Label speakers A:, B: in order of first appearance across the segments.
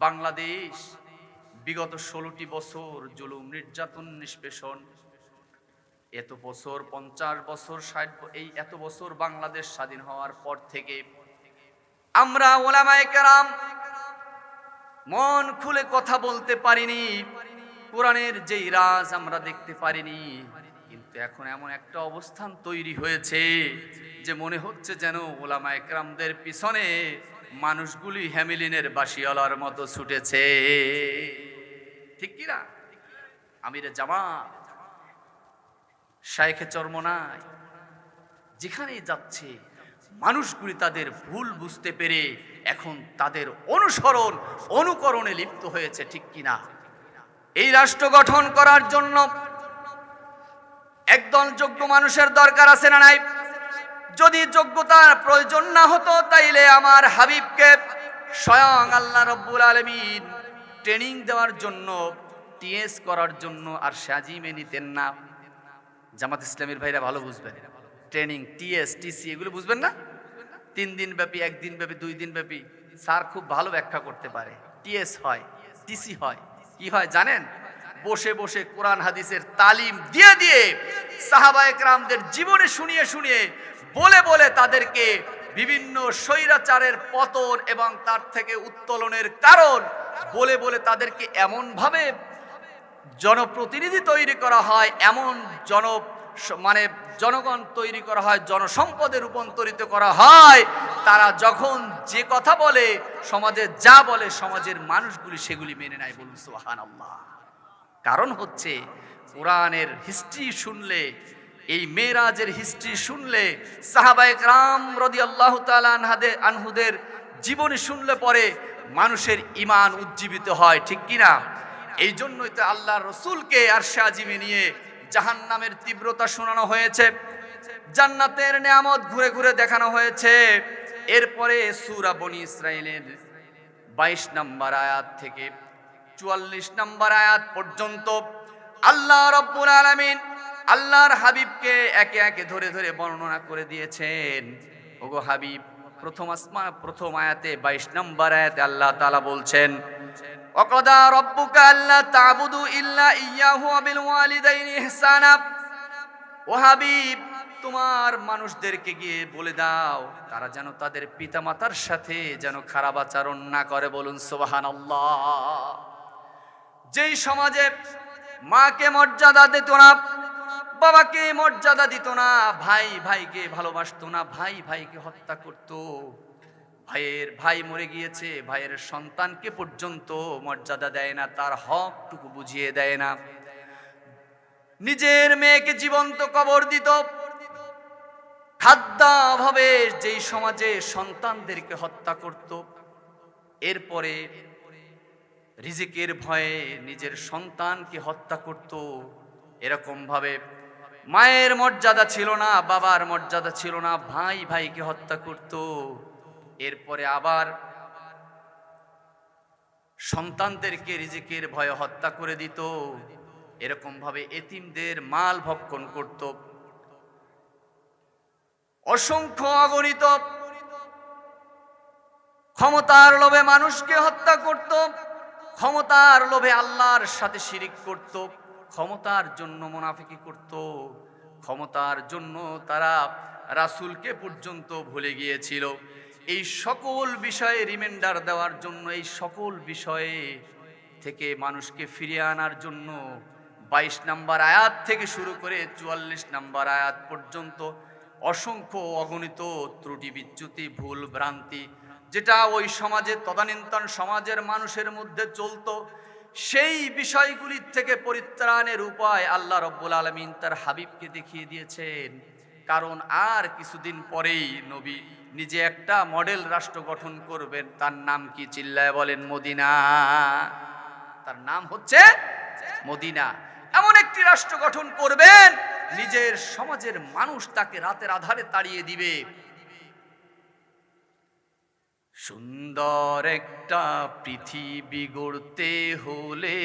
A: বাংলাদেশ বিগত 16টি বছর জুলুম নির্যাতন নিষ্পেষণ, এত বছর 50 বছর 60 এই এত বছর বাংলাদেশ স্বাধীন হওয়ার পর থেকে আমরা ওলামায়ে কেরাম মন খুলে কথা বলতে পারিনি, কোরআনের যেই রাজ আমরা দেখতে পারিনি। কিন্তু এখন এমন একটা অবস্থান তৈরি হয়েছে যে মনে হচ্ছে যেন ওলামায়ে কেরামদের পিছনে মানুষগুলি হ্যামিলিনের বাঁশিওয়ালার মতো ছুটেছে। ঠিক কিনা? আমিরে জামাত, শায়েখে চরমনাই যেখানেই যাচ্ছে মানুষগুলি তাদের ভুল বুঝতে পেরে এখন তাদের অনুসরণ অনুকরণে লিপ্ত হয়েছে। ঠিক কিনা? এই রাষ্ট্র গঠন করার জন্য একদল যোগ্য মানুষের দরকার আছে না নাই? যদি যোগ্যতার প্রয়োজন না হতো তাইলে আমার হাবিবকে স্বয়ং আল্লাহ রাব্বুল আলামিন ট্রেনিং দেওয়ার জন্য, টিএস করার জন্য আর সাজিমে নিতেন না। জামাত ইসলামের ভাইরা ভালো বুঝবেন, ট্রেনিং, টিএস, টিসি এগুলো বুঝবেন না? 3 দিন ব্যাপী, 1 দিন ব্যাপী, 2 দিন ব্যাপী। স্যার খুব ভালো ব্যাখ্যা করতে পারে। টিএস হয়, টিসি হয়, কি হয় জানেন? বসে বসে কোরআন হাদিসের তালিম দিয়ে দিয়ে সাহাবায়ে কেরামদের জীবনে শুনিয়ে শুনিয়ে বলে বলে তাদেরকে বিভিন্ন স্বৈরাচারের পতন এবং তার থেকে উত্তোলনের কারণ বলে বলে তাদেরকে এমনভাবে জনপ্রতিনিধি তৈরি করা হয়, এমন জনগণ তৈরি করা হয়, জনসম্পদে রূপান্তরিত করা হয়। তারা যখন যে কথা বলে, সমাজে যা বলে, সমাজের মানুষগুলি সেগুলি মেনে নেয়। বলুন সুবহানাল্লাহ। কারণ হচ্ছে কোরআনের হিস্ট্রি শুনলে, এই মেরাজের হিস্ট্রি শুনলে, সাহাবায়ে কেরাম রাদিয়াল্লাহু তাআলা আনহুদের জীবনী শুনলে পরে মানুষের ঈমান উজ্জীবিত হয়। ঠিক কিনা? এই জন্যই তো আল্লাহর রাসূলকে আরশে আজিমে নিয়ে জাহান্নামের তীব্রতা শোনানো হয়েছে, জান্নাতের নিয়ামত ঘুরে ঘুরে দেখানো হয়েছে। এরপরে সূরা বনী ইসরাঈলের 22 নম্বর আয়াত থেকে 44 নম্বর আয়াত পর্যন্ত আল্লাহ রাব্বুল আলামিন আল্লাহর হাবিবকে একে একে ধরে ধরে বর্ণনা করে দিয়েছেন। ওগো হাবিব, প্রথম আয়াতে 22 নম্বর আয়াতে আল্লাহ তাআলা বলছেন, ওয়াকাদা রাব্বুকা আল্লা তা'বুদু ইল্লা ইয়াহু ওয়া বিল ওয়ালিদাইনি ইহসানা। ও হাবিব, তোমার মানুষদেরকে গিয়ে বলে দাও তারা যেন তাদের পিতামাতার সাথে যেন খারাপ আচরণ না করে। বলুন সুবহানাল্লাহ। যেই সমাজে মাকে মর্যাদা দিত না, বাবাকে মর্যাদা দিত না, ভাই ভাইকে ভালোবাসতো না, ভাই ভাইকে হত্যা করত, ভাইয়ের ভাই মরে গিয়েছে ভাইয়ের সন্তানকে পর্যন্ত মর্যাদা দেয় না, তার হকটুকু বুঝিয়ে দেয় না, নিজের মেয়েকে জীবন্ত কবর দিত, খাদ্যাভাবে যেই সমাজে সন্তানদেরকে হত্যা করত, এরপরে রিজিকের ভয়ে নিজের সন্তানকে হত্যা করত। এরকম ভাবে মায়ের মর্যাদা ছিল না, বাবার মর্যাদা ছিল না, ভাই ভাইকে হত্যা করত। এরপরে আবার সন্তানদেরকে রিজিকের ভয়ে হত্যা করে দিত। এরকম ভাবে এতিমদের মাল ভক্ষণ করত। অসংখ্য অগণিত ক্ষমতার লোভে মানুষকে হত্যা করত, ক্ষমতার লোভে আল্লাহর সাথে শিরিক করত, ক্ষমতার জন্য মুনাফিকি করত, ক্ষমতার জন্য তারা রাসূলকে পর্যন্ত ভুলে গিয়েছিল। এই সকল বিষয়ে রিমাইন্ডার দেওয়ার জন্য, এই সকল বিষয়ে থেকে মানুষকে ফিরিয়ে আনার জন্য 22 নম্বর আয়াত থেকে শুরু করে 44 নম্বর আয়াত পর্যন্ত অসংখ্য অগণিত ত্রুটি বিচ্যুতি ভুল ভ্রান্তি যেটা ওই সমাজে তদানীন্তন সমাজের মানুষের মধ্যে চলতো, সেই বিষয়গুলির থেকে পরিত্রাণের উপায় আল্লাহ রাব্বুল আলামিন তার হাবিবকে দেখিয়ে দিয়েছেন। কারণ আর কিছুদিন পরেই নবী নিজে একটা মডেল রাষ্ট্র গঠন করবেন। তার নাম কি? চিল্লায় বলেন মদিনা। তার নাম হচ্ছে মদিনা। এমন একটি রাষ্ট্র গঠন করবেন, নিজের সমাজের মানুষ তাকে রাতের আধারে তাড়িয়ে দিবে। সুন্দর একটা পৃথিবী গড়তে হলে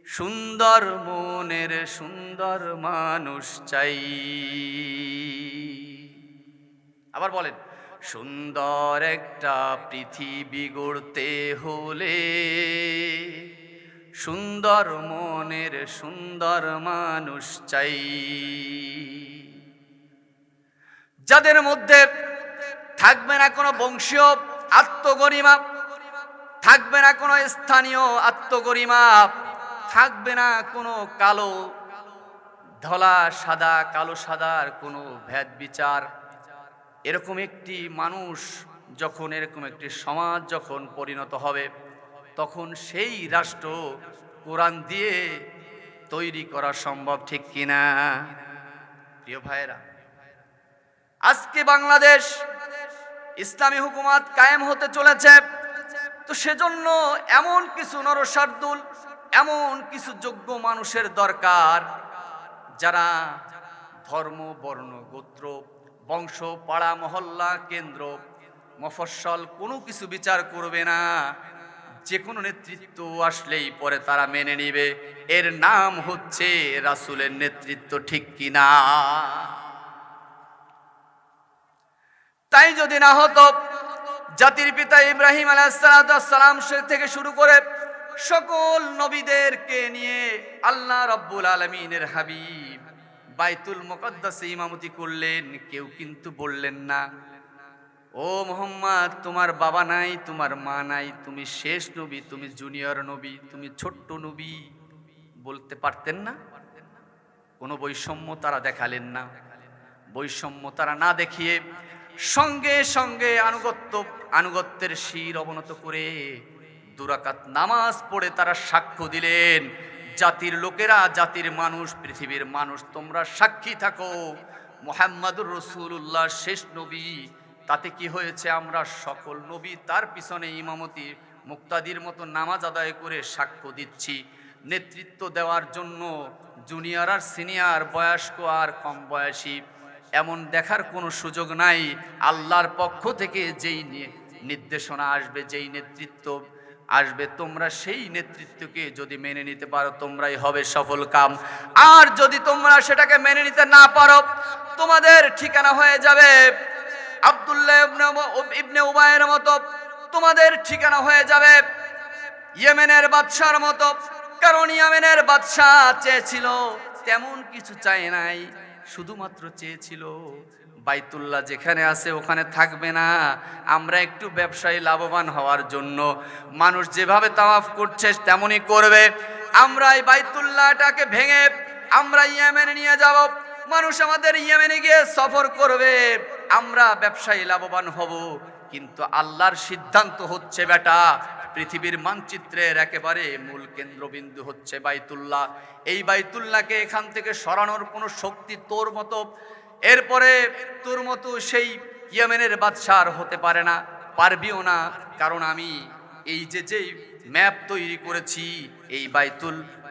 A: সুন্দর মনের সুন্দর মানুষ চাই। আবার বলেন, সুন্দর একটা পৃথিবী গড়তে হলে সুন্দর মনের সুন্দর মানুষ চাই, যাদের মধ্যে থাকবে না কোনো বংশীয় আত্মগরিমা, থাকবে না কোনো স্থানীয় আত্মগরিমা, থাকবে না কোনো কালো ধলা সাদা কালো সাদার কোনো ভেদ বিচার। এরকম একটি মানুষ যখন, এরকম একটি সমাজ যখন পরিণত হবে, তখন সেই রাষ্ট্র কোরআন দিয়ে তৈরি করা সম্ভব, ঠিক কিনা? প্রিয় ভাইয়েরা, আজকে বাংলাদেশ ইসলামী হুকুমত কায়েম হতে চলেছে, তো সেজন্য এমন কিছু নরসার্দুল, এমন কিছু যোগ্য মানুষের দরকার, যারা ধর্ম, বর্ণ, গোত্র, বংশ, পাড়া, মহল্লা, কেন্দ্র, মফস্বল কোনো কিছু বিচার করবে না। যে কোনো নেতৃত্ব আসলেই পরে তারা মেনে নিবে। এর নাম হচ্ছে রাসূলের নেতৃত্ব, ঠিক কিনা? তাই যদি না হতো, জাতির পিতা ইব্রাহিম আলাইহিস সালাম থেকে শুরু করে সকল নবীদেরকে নিয়ে আল্লাহ রাব্বুল আলামিনের হাবিব বাইতুল মুকাদ্দাসে ইমামতি করলেন, কেউ কিন্তু বললেন না, ও মুহাম্মদ, তোমার বাবা নাই, তোমার মা নাই, তুমি শেষ নবী, তুমি জুনিয়র নবী, তুমি ছোট্ট নবী, বলতে পারতেন না? কোনো বৈষম্য তারা দেখালেন না। বৈষম্য তারা না দেখিয়ে সঙ্গে সঙ্গে আনুগত্যের শির অবনত করে 2 রাকাত নামাজ পড়ে তারা সাক্ষ্য দিলেন, জাতির লোকেরা, জাতির মানুষ, পৃথিবীর মানুষ, তোমরা সাক্ষী থাকো, মুহাম্মাদুর রাসূলুল্লাহ শেষ নবী। তাতে কি হয়েছে? আমরা সকল নবী তার পিছনে ইমামতি মুক্তাদির মতো নামাজ আদায় করে সাক্ষ্য দিচ্ছি। নেতৃত্ব দেওয়ার জন্য জুনিয়র আর সিনিয়র, বয়স্ক আর কম বয়সী এমন দেখার কোনো সুযোগ নাই। আল্লাহর পক্ষ থেকে যেই নির্দেশনা আসবে, যেই নেতৃত্ব আসবে, তোমরা সেই নেতৃত্বকে যদি মেনে নিতে পারো, তোমরাই হবে সফল কাম। আর যদি তোমরা সেটাকে মেনে নিতে না পারো, তোমাদের ঠিকানা হয়ে যাবে আব্দুল্লাহ ইবনে উবাইয়ের মতো, তোমাদের ঠিকানা হয়ে যাবে ইয়েমেনের বাদশার মতো। কারণ ইয়েমেনের বাদশা চেয়েছিল, তেমন কিছু চায় নাই, শুধুমাত্র চেয়েছিল বাইতুল্লাহ যেখানে আছে ওখানে থাকবে না, আমরা একটু ব্যবসায়ী লাভবান হওয়ার জন্য মানুষ যেভাবে তাওয়াফ করছে তেমনই করবে, আমরা এই বাইতুল্লাহটাকে ভেঙে আমরা ইয়েমেনে নিয়ে যাব, মানুষ আমাদের ইয়েমেনে গিয়ে সফর করবে, আমরা ব্যবসায়ী লাভবান হব। কিন্তু আল্লাহর সিদ্ধান্ত হচ্ছে, বেটা, পৃথিবীর মানচিত্রের একেবারে মূল কেন্দ্রবিন্দু হচ্ছে বাইতুল্লাহ। এই বাইতুল্লাহকে এখান থেকে সরানোর কোনো শক্তি তোর মতো, এরপরে তোর মতো সেই ইয়েমেনের বাদশার হতে পারে না, পারবিও না। কারণ আমি এই যে ম্যাপ তৈরি করেছি, এই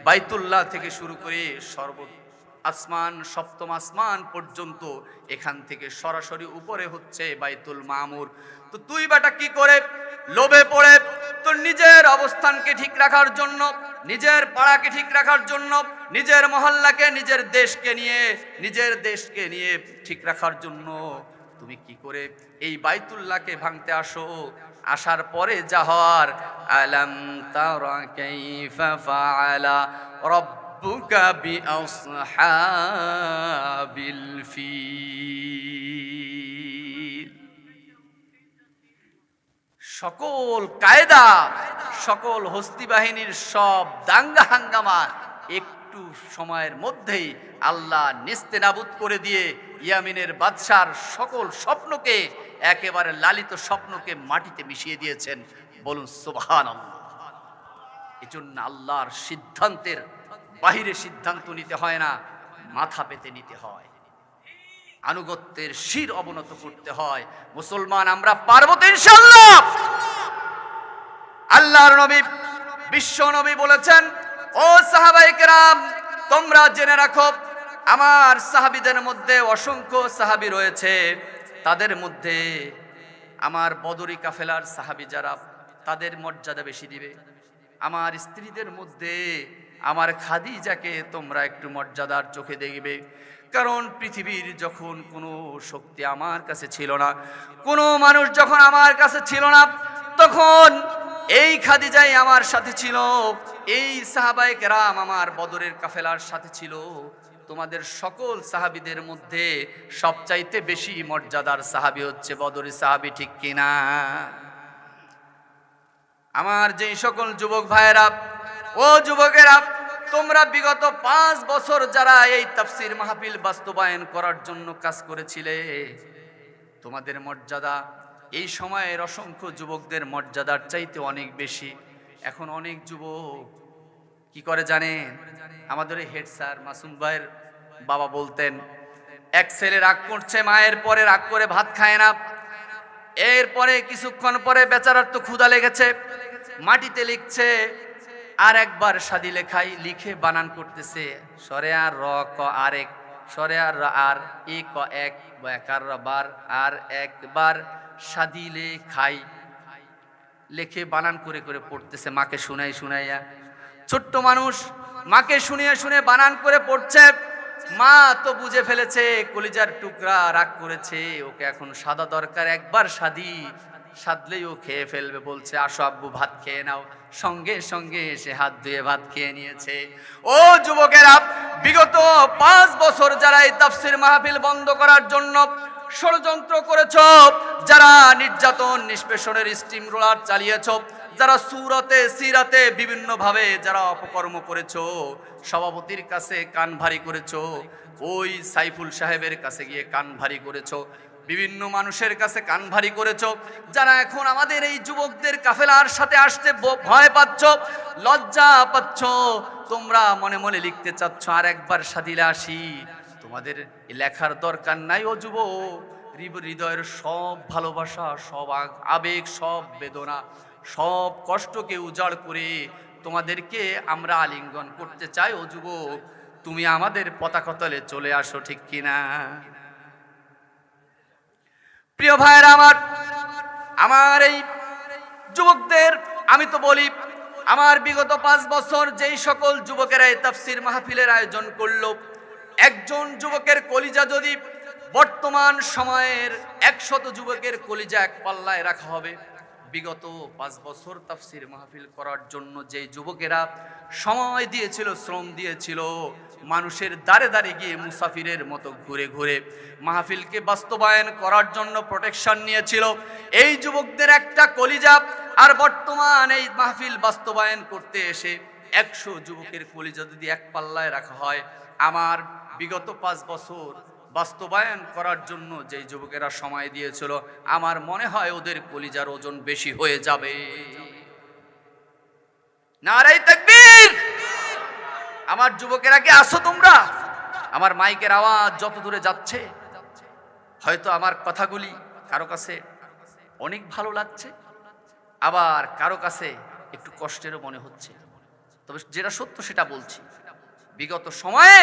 A: বাইতুল্লাহ থেকে শুরু করে আসমান, সপ্তম আসমান পর্যন্ত, এখান থেকে সরাসরি উপরে হচ্ছে বাইতুল মামুর। তো তুই বেটা কি করে লোভে পড়ে তোর নিজের অবস্থানকে ঠিক রাখার জন্য, নিজের পাড়াকে ঠিক রাখার জন্য, নিজের মহল্লাকে, নিজের দেশকে নিয়ে ঠিক রাখার জন্য তুমি কি করে এই বাইতুল্লাহকে ভাঙতে আসো? আসার পরে যা হওয়ার, আলাম তারা কাইফা ফাআলা রাব্বুকা বিআসহাবিল ফিল। সকল কায়দা, সকল হস্তি বাহিনীর সব দাঙ্গা হাঙ্গামা একটু সময়ের মধ্যেই আল্লাহ নেস্তেনাবুদ করে দিয়ে ইয়ামিনের বাদশার সকল স্বপ্নকে, একেবারে লালিত স্বপ্নকে মাটিতে মিশিয়ে দিয়েছেন। বলুন সুবহানাল্লাহ। এজন্য আল্লাহর সিদ্ধান্তের বাহিরে সিদ্ধান্ত নিতে হয় না, মাথা পেতে নিতে হয়, আনুগত্যের শির অবনত করতে হয়। মুসলমান আমরা পারবো তো ইনশাআল্লাহ। আল্লাহর নবী, বিশ্ব নবী বলেছেন, ও সাহাবায়ে কেরাম, তোমরা জেনে রাখো, আমার সাহাবীদের মধ্যে অসংখ্য সাহাবী রয়েছে, তাদের মধ্যে আমার বদরি কাফেলার সাহাবী যারা, তাদের মর্যাদা বেশি দিবে। আমার স্ত্রীদের মধ্যে আমার খাদিজাকে তোমরা একটু মর্যাদার চোখে দেখবে। কারণ পৃথিবীর যখন কোনো শক্তি আমার কাছে ছিল না, কোনো মানুষ যখন আমার কাছে ছিল না, তখন এই খাদিজাই আমার সাথে ছিল, এই সাহাবায়ে কেরাম আমার বদরের কাফেলার সাথে ছিল। তোমাদের সকল সাহাবীদের মধ্যে সবচাইতে বেশি মর্যাদার সাহাবী হচ্ছে বদরের সাহাবী, ঠিক কিনা? আমার যেই সকল যুবক ভাইয়েরা ও যুবকেরা, তোমরা বিগত 5 বছর যারা এই তাফসীর মাহফিল বাস্তবায়ন করার জন্য কাজ করেছিলে, তোমাদের মর্যাদা এই সময়ের অসংখ্য যুবকদের মর্যাদার চাইতে অনেক বেশি। এখন অনেক যুবক কি করে জানেন? আমাদের হেড স্যার মাসুম ভাইয়ের বাবা বলতেন, এক ছেলে রাগ করছে, মায়ের পরে রাগ করে ভাত খায় না, এরপরে কিছুক্ষণ পরে বেচারার তো ক্ষুধা লেগেছে, মাটিতে লিখছে, আর একবার সাদি লেখাই লিখে বানান করতেছে, সরে আর র ক আরেক, সরে আর আর ই ক এক বেকার বার আর একবার সাদি লেখাই লেখে বানান করে করে পড়তেছে, মাকে শুনাইয়া। ছোট্ট মানুষ মাকে শুনিয়ে বানান করে পড়ছে। মা তো বুঝে ফেলেছে কলিজার টুকরা রাগ করেছে, ওকে এখন সাদা দরকার, একবার সাদলেই ও খেয়ে ফেলবে। বলছে, আসো আব্বু ভাত খেয়ে নাও। সঙ্গে সঙ্গে এসে হাত ধুয়ে ভাত খেয়ে নিয়েছে। ও যুবকেরা, বিগত 5 বছর যারা এই তাফসীর মাহফিল বন্ধ করার জন্য ষড়যন্ত্র করেছ, যারা নির্যাতন নিষ্পেষণের স্টিম রোলার চালিয়েছ, যারা সুরতে সিরাতে বিভিন্ন ভাবে যারা অপকর্ম করেছো, সভাপতির কাছে কান ভারী করেছো, ওই সাইফুল সাহেবের কাছে গিয়ে কান ভারী করেছো, বিভিন্ন মানুষের কাছে কান ভারী করেছো, যারা এখন আমাদের এই যুবকদের কাফেলার সাথে আসতে ভয় পাচ্ছ, লজ্জা পাচ্ছ, তোমরা মনে মনে লিখতে চাচ্ছ আর একবার সাদিলে আসি, তোমাদের লেখার দরকার নাই। ও যুবক, হৃদয়ের সব ভালোবাসা, সব আবেগ, সব বেদনা, সব কষ্টকে উজাড় করে তোমাদেরকে আমরা আলিঙ্গন করতে চাই। ও যুবক, তুমি আমাদের পতাকা তলে চলে আসো, ঠিক কিনা? প্রিয় ভাইরা আমার এই যুবকদের আমি তো বলি, আমার বিগত 5 বছর যেই সকল যুবকেরা এই তাফসীর মাহফিলের আয়োজন করলো, একজন যুবকের কলিজা যদি বর্তমান সময়ের 100 যুবকের কলিজা এক পাল্লায় রাখা হবে, বিগত 5 বছর তাফসীর মাহফিল করার জন্য যেই যুবকেরা সময় দিয়েছিল, শ্রম দিয়েছিল, মানুষের দ্বারে দ্বারে গিয়ে মুসাফিরের মতো ঘুরে ঘুরে মাহফিলকে বাস্তবায়ন করার জন্য প্রোটেকশন নিয়েছিল, এই যুবকদের একটা কলিজা আর বর্তমান এই মাহফিল বাস্তবায়ন করতে এসে 100 যুবকের কলিজা যদি এক পাল্লায় রাখা হয়, আমার বিগত 5 বছর বাস্তবায়ন করার জন্য যেই যুবকেরা সময় দিয়েছিল, আমার মনে হয় ওদের কলিজার ওজন বেশি হয়ে যাবে। নারে তাকবীর! আমার যুবকেরা কি আসো তোমরা? আমার মাইকের আওয়াজ যত দূরে যাচ্ছে, হয়তো আমার কথাগুলি কারো কাছে অনেক ভালো লাগছে, আবার কারো কাছে একটু কষ্টেরও মনে হচ্ছে, তবে যেটা সত্য সেটা বলছি। বিগত সময়ে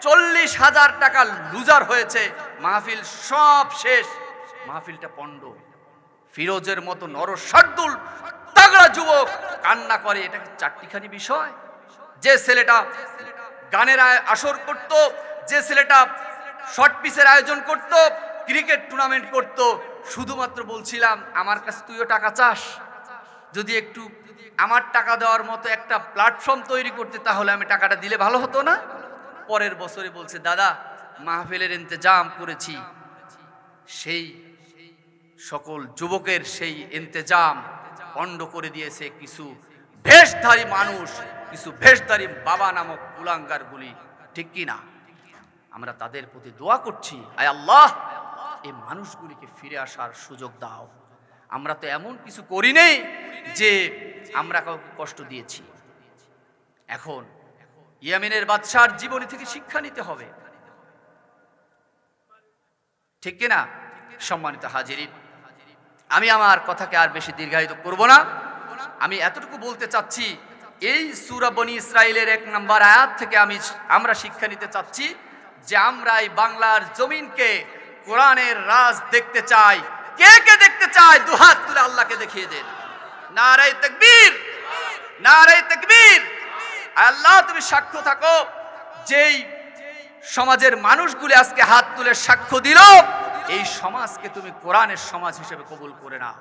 A: 40,000 টাকা লুজার হয়েছে, মাহফিল সব শেষ, মাহফিলটা পণ্ড। ফিরোজের মতো নরশার্দুল তাগড়া যুবক কান্না করে, এটা কি চারটিখানি বিষয়? যে ছেলেটা গানের আসর করত, যে ছেলেটা শর্ট পিসের আয়োজন করত, ক্রিকেট টুর্নামেন্ট করত, শুধুমাত্র বলছিলাম আমার কাছে তুইও টাকা চাস, যদি একটু আমার টাকা দেওয়ার মতো একটা প্ল্যাটফর্ম তৈরি করতে, তাহলে আমি টাকাটা দিলে ভালো হতো না? পরের বছরে বলছে, দাদা মাহফিলের ইন্তেজাম করেছি, সেই সকল যুবকের সেই ইন্তেজাম পণ্ড করে দিয়েছে কিছু ভেষধারী মানুষ, কিছু ভেষধারী বাবা নামক কুলাঙ্গারগুলি, ঠিক কি না? আমরা তাদের প্রতি দোয়া করছি, আয় আল্লাহ এই মানুষগুলিকে ফিরে আসার সুযোগ দাও। আমরা তো এমন কিছু করি নেই যে আমরা কাউকে কষ্ট দিয়েছি। এখন ইয়েমেনের বাদশার জীবনী থেকে শিক্ষা নিতে হবে, ঠিক কিনা? সম্মানিত হাজিরিন, আমি আমার কথাকে আর বেশি দীর্ঘায়িত করব না। আমি এতটুকু বলতে চাচ্ছি, এই সূরা বনী ইসরাইলের 1 নম্বর আয়াত থেকে আমরা শিক্ষা নিতে চাচ্ছি যে আমরা এই বাংলার জমিনকে কোরআনের রাজ দেখতে চাই। কে কে দেখতে চায়? দুহাত তুলে আল্লাহকে দেখিয়ে দেন। নারে তাকবীর, নারে তাকবীর। আল্লাহ তুমি সাক্ষ্য থাকো, যেই সমাজের মানুষগুলি আজকে হাত তুলে সাক্ষ্য দিল, এই সমাজকে তুমি কোরআনের সমাজ হিসেবে কবুল করে নাও।